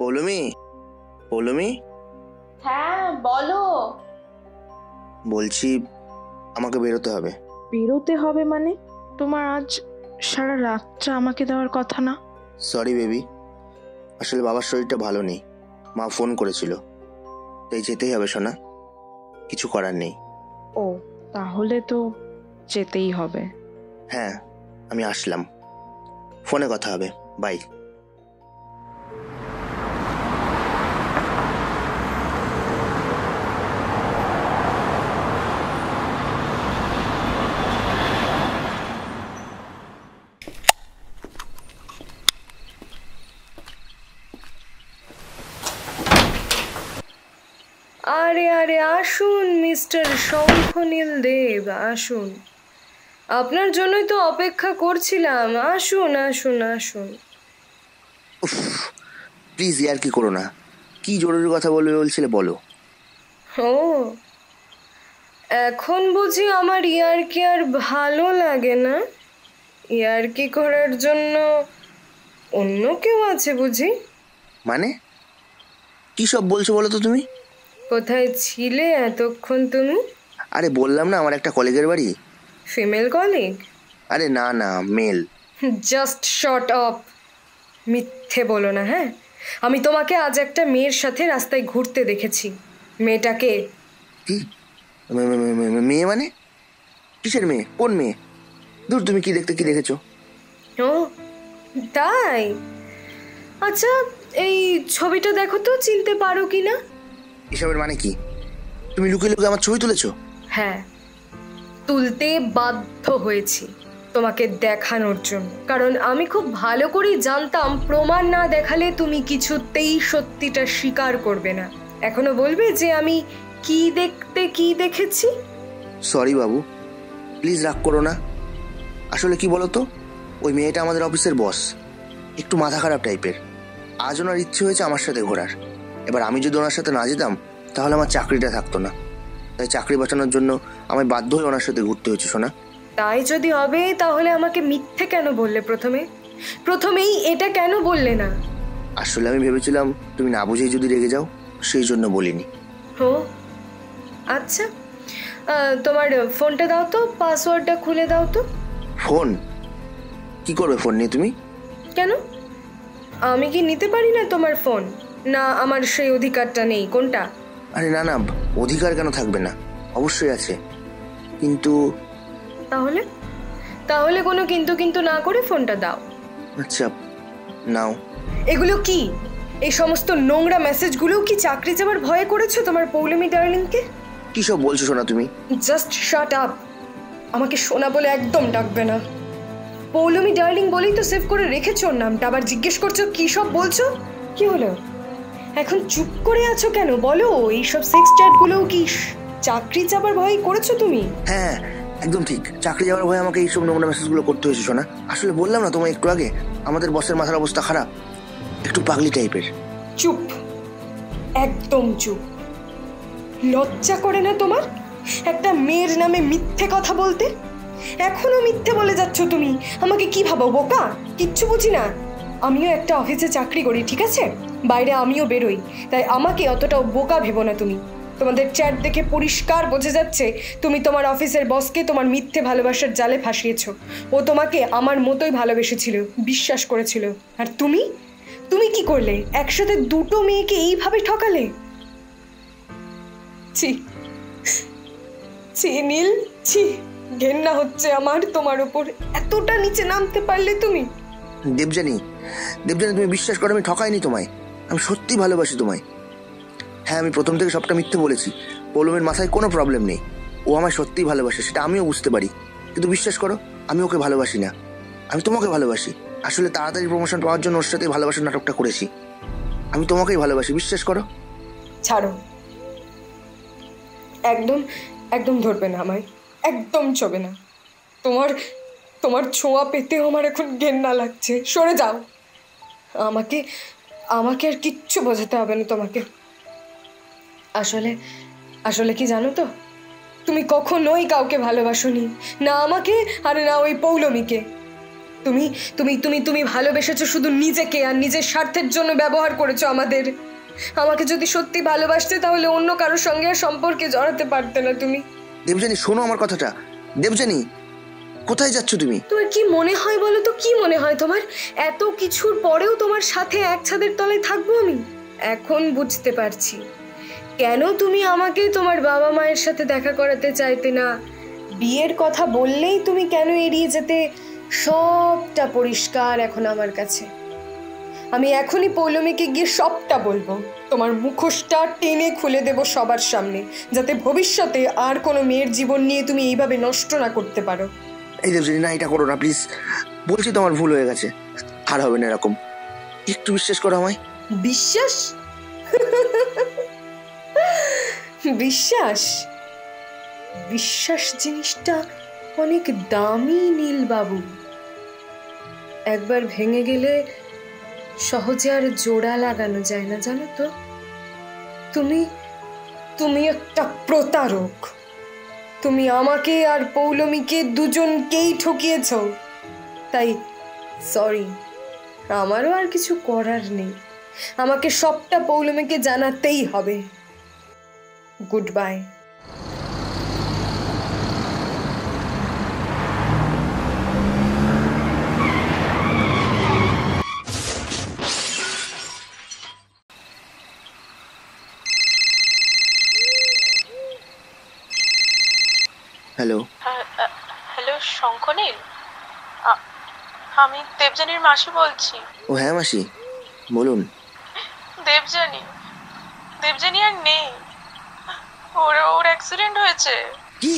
পৌলমি, পৌলমি। হ্যাঁ বলো। বলছি আমাকে বেরোতে হবে। বেরোতে হবে মানে? তোমার আজ সারা রাতটা আমাকে দেওয়ার কথা না? সরি বেবি, আসলে বাবার শরীরটা ভালো নেই, মা ফোন করেছিল, তাই যেতেই হবে সোনা, কিছু করার নেই। ও তাহলে তো যেতেই হবে। হ্যাঁ আমি আসলাম, ফোনে কথা হবে, বাই। আরে আরে আসুন মিস্টার শঙ্খনীল দেব, আসুন। আপনার জন্যই তো অপেক্ষা করছিলাম। আসুন আসুন আসুন। প্লিজ ইয়ার কি করো না, কি জরুরি কথা বলবে বলছিলে বলো। ও এখন বুঝি আমার ইয়ার্কি আর ভালো লাগে না? ইয়ার্কি করার জন্য অন্য কেউ আছে বুঝি? মানে কি সব বলছো বলো তো তুমি? কোথায় ছিলে এতক্ষণ তুমি? আরে বললাম না আমার একটা কলিগের বাড়ি। Female colleague? আরে না না, মেল। Just shot up. মিথ্যে বলো না, হ্যাঁ? আমি তোমাকে আজ একটা মেয়ের সাথে রাস্তায় ঘুরতে দেখেছি। মেয়েটাকে? কি মেয়ে মানে? কিসের মেয়ে? কোন মেয়ে? দূর, তুমি কি দেখতে কি দেখেছো? ও তাই? আচ্ছা এই ছবিটা দেখো তো, চিনতে পারো কি না? এসবের মানে কি? তুমি লুকিয়ে লুকিয়ে আমার ছবি তুলেছো? হ্যাঁ, তুলতে বাধ্য হয়েছি তোমাকে দেখানোর জন্য, কারণ আমি খুব ভালো করেই জানতাম প্রমাণ না দেখালে তুমি কিছুতেই সত্যিটা স্বীকার করবে না। এখনো বলবে যে আমি কি দেখতে কি দেখেছি? সরি বাবু, প্লিজ রাগ করো না। আসলে কি বলো তো, ওই মেয়েটা আমাদের অফিসের বস, একটু মাথা খারাপ টাইপের। আজ ওনার ইচ্ছে হয়েছে আমার সাথে ঘোরার। এবার আমি যদি ওনার সাথে না যেতাম তাহলে আমার চাকরিটা থাকতো না, তাই চাকরি বাঁচানোর জন্য আমি বাধ্য হয়ে ওনার সাথে ঘুরতে হয়েছে শোনা। তাই যদি হবে তাহলে আমাকে মিথ্যে কেন বললে প্রথমেই এটা কেন বললে না? আসলে আমি ভেবেছিলাম তুমি না বুঝেই যদি রেগে যাও, সেই জন্য বলিনি। ও আচ্ছা, তোমার ফোনটা দাও তো, পাসওয়ার্ডটা খুলে দাও তো। ফোন? কি করবে ফোন নিয়ে তুমি? কেন, আমি কি নিতে পারি না তোমার ফোন? না আমার সেই অধিকারটা নেই? কোনটা? আরে না না, অধিকার কেন থাকবে না, অবশ্যই আছে, কিন্তু তাহলে তাহলে কোনো কিন্তু কিন্তু না করে ফোনটা দাও। আচ্ছা নাও। এগুলো কি? এই সমস্ত নোংরা মেসেজগুলো কি চাকরি যাওয়ার ভয়ে করেছো তোমার পৌলমি ডার্লিংকে? কি সব বলছো শোনা তুমি? Just shut up. আমাকে সোনা বলে একদম ডাকবে না। পৌলমি ডার্লিং বলেই তো সেভ করে রেখেছো ওর নামটা, আবার জিজ্ঞেস করছো কি সব বলছো? কি হলো, এখন চুপ করে আছো কেন? বলো, এইসব সেক্স চ্যাটগুলোও কি চাকরি যাবার ভয় করেছো তুমি? হ্যাঁ একদম ঠিক, চাকরি যাওয়ার ভয়ে আমাকে এইসব নোংরা মেসেজগুলো করতে হয়েছে শোনা। আসলে বললাম না তোমায় একটু আগে, আমাদের বসের মাথার অবস্থা খারাপ, একটু পাগলি টাইপের। চুপ, একদম চুপ। লজ্জা করে না তোমার একটা মেয়ের নামে মিথ্যে কথা বলতে? এখনো মিথ্যে বলে যাচ্ছ তুমি। আমাকে কি ভাবো, বোকা? কিচ্ছু বুঝি না। আমিও একটা অফিসে চাকরি করি, ঠিক আছে? বাইরে আমিও বেরোই, তাই আমাকে অতটাও বোকা ভেবো না তুমি। তোমাদের চ্যাট দেখে পরিষ্কার বোঝা যাচ্ছে তুমি তোমার অফিসের বসকে তোমার মিথ্যে ভালোবাসার জালে ফাঁসিয়েছো। ও তোমাকে আমার মতোই ভালোবেসেছিল, বিশ্বাস করেছিল। আর তুমি তুমি কি করলে? একসাথে দুটো মেয়েকে এইভাবে ঠকালে। ছি ছি নীল, ছি, ঘেন্না হচ্ছে আমার তোমার উপর। এতটা নিচে নামতে পারলে তুমি? দেবযানী, দেবযানী তুমি বিশ্বাস করো আমি ঠকাইনি তোমায়, আমি সত্যি ভালোবাসি তোমায়। হ্যাঁ আমি প্রথম থেকে সবটা মিথ্যে বলেছি, পৌলমের মাথায় কোনো প্রবলেম নেই, ও আমায় সত্যিই ভালোবাসে, সেটা আমিও বুঝতে পারি, কিন্তু বিশ্বাস করো আমি ওকে ভালোবাসি না, আমি তোমাকে ভালোবাসি। আসলে তাড়াতাড়ি প্রমোশন পাওয়ার জন্য ওর সাথে ভালোবাসার নাটকটা করেছি। আমি তোমাকেই ভালোবাসি, বিশ্বাস করো। ছাড়ো, একদম একদম ধরবে না আমায়, একদম ছবে না। তোমার তোমার ছোঁয়া পেতেও আমার এখন ঘেন্না লাগছে। সরে যাও। আমাকে আমাকে আর কিচ্ছু বোঝাতে হবে না তোমাকে। আসলে আসলে কি জানো তো, তুমি কখনোই কাউকে ভালোবাসোনি, না আমাকে আর না ওই পৌলমীকে। তুমি তুমি তুমি তুমি ভালোবেসেছো শুধু নিজেকে, আর নিজের স্বার্থের জন্য ব্যবহার করেছো আমাদের। আমাকে যদি সত্যি ভালোবাসতে তাহলে অন্য কারোর সঙ্গে আর সম্পর্কে জড়াতে পারতে না তুমি। দেবযানী শোনো আমার কথাটা। দেবযানী, কোথায় যাচ্ছ তুমি? তোমার কি মনে হয় বলো তো, কি মনে হয় তোমার? এত কিছুর পরেও তোমার সাথে এক ছাদের তলায় থাকবো আমি? এখন বুঝতে পারছি কেন তুমি আমাকে তোমার বাবা মায়ের সাথে দেখা করাতে চাইতে না। বিয়ের কথা বললেই তুমি কেন এড়িয়ে যেতে, সবটা পরিষ্কার এখন আমার কাছে। আমি এখনই পৌলমীকে গিয়ে সবটা বলবো, তোমার মুখোশটা টেনে খুলে দেব সবার সামনে, যাতে ভবিষ্যতে আর কোনো মেয়ের জীবন নিয়ে তুমি এইভাবে নষ্ট না করতে পারো। এই দেবযানী, না এটা করো না প্লিজ, বলছি তো আমার ভুল হয়ে গেছে, আর হবে না এরকম, একটু বিশ্বাস করো আমায়। বিশ্বাস? বিশ্বাস বিশ্বাস জিনিসটা অনেক দামি নীল বাবু। একবার ভেঙে গেলে সহজে আর জোড়া লাগানো যায় না, জানো তো। তুমি তুমি একটা প্রতারক। তুমি আমাকে আর পৌলমীকে দুজনকেই ঠকিয়েছ। তাই সরি, আমারও আর কিছু করার নেই। আমাকে সবটা পৌলমীকে জানাতেই হবে। Good bye. হ্যালো। হ্যালো শঙ্খনীল, আমি দেবযানীর মাসি বলছি। ও হ্যাঁ মাসি, বলুন। দেবযানী আর নেই, ওর অ্যাক্সিডেন্ট হয়েছে। কি?